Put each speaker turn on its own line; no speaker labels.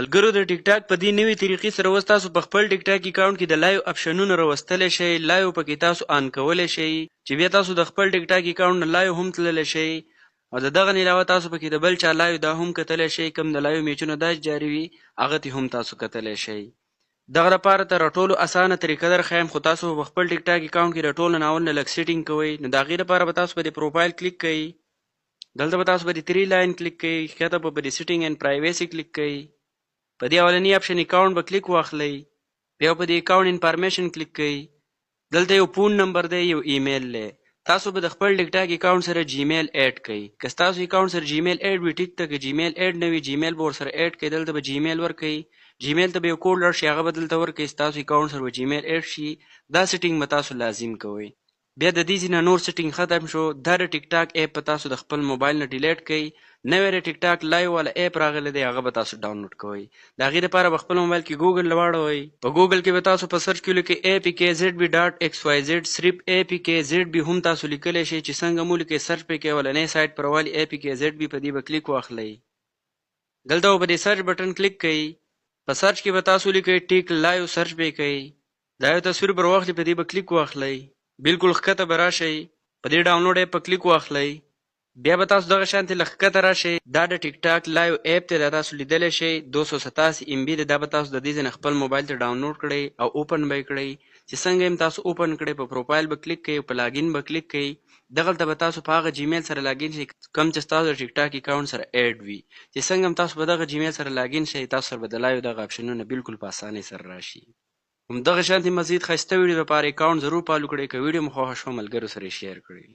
ملګرو د ټیک ټاک په دې نوې طریقې سره اوس تاسو په خپل ټیک ټاک اکاونټ کې د لایو اپشنونه راوستلی شئ، لایو پکې تاسو آن کولی شئ چې بیا تاسو د خپل ټیک ټاک اکاونټ نه لایو هم تللی شئ او د دغه نه علاوه تاسو پکې د بل چا لایو دا هم کتلی شئ، کوم د لایو میچونه دا جاري وي هغه ته هم تاسو کتلی شئ. دغه لپاره تر ټولو اسانه طریقه درښیم، خو تاسو په خپل ټیک ټاک اکاونټ کې د ټولو نه اول نه لږ سیټینګ کوئ. نو د هغې لپاره به تاسو په دې پروفایل کلیک کوئ، دلته به تاسو په دې 3 لاین کلیک کوئ، ښکته به دې سیټینګ اینډ پرایویسي کلیک کوئ، په دې اولني اپشن اکاونټ به کلیک واخلئ، بیا په دې اکاونټ انفارمیشن کلیک کوئ، دلته یو فون نمبر دی یو ایمیل دی، تاسو به د خپل ټیک ټاک اکاونټ سره جیمیل اډ کړئ. که ستاسو اکاونټ سره جیمیل اډ وي ټیک ده، که جیمیل اډ نه وي جیمیل به ورسره اډ کړئ، دلته به جیمیل ورکړئ، جیمیل ته به یو کوډ راشي هغه به دلته ورکړئ، ستاسو اکاونټ سره به جیمیل اډ شي. دا سیټینګ به تاسو لازم کوئ. بیا د دې ځینه نور سیټینګ ختم شو، دا د ټیک ټاک اپ په تاسو د خپل موبایل نه ډیلیټ کړئ، نوی د ټیک ټاک لایو والا اپ راغلی دی هغه به تاسو ډاونلوډ کوئ. د هغې لپاره به خپل موبایل کې ګوګل واړوئ، په ګوګل کې به تاسو په سرچ کې لیکئ apkzb.xyz، صرف apkzb هم تاسو لیکلی شئ چې څنګه مو لیکئ سرچ پې کوئ، اولنی سایټ پر راولي apkzb، په دې به کلیک واخلئ، دلته به په دې سرچ بټن کلیک کوئ، په سرچ کې به تاسو لیکئ ټیک لایو، سرچ پې کوئ، دا یو تصویر پر واخلي، په دې به کلیک واخلئ، بالکل ښکته به راشئ، په دې ډاونلوډ اپ په کلیک واخلئ، بیا به تاسو دغه شانتې لږ ښکته راشئ، دا د ټیک ټاک لایو اپ دی، دا تاسو لیدلی شئ 287 MB دی، دا به تاسو د دې ځای نه خپل موبایل ته ډاونلوډ کړئ او اوپن به یې کړئ. چې څنګه یې تاسو اوپن کړئ په پروفایل به کلیک کوئ، په لاګین به کلیک کوئ، دغلته به تاسو په هغه جیمیل سره لاګین شئ کوم چې ستاسو د ټیک ټاک اکاونټ سره اډ وي. چې څنګه هم تاسو په دغه جیمیل سره لاګین شئ تاسو سره به د لایو دغه اپشنونه بالکل په اسانۍ سره راشي. همدغه شانتې مزید ښایسته ویډیو لپاره اکاونټ ضرور فالو کړئ، که ویډیو مو خوښه شوه ملګرو سره یې شیر کړئ.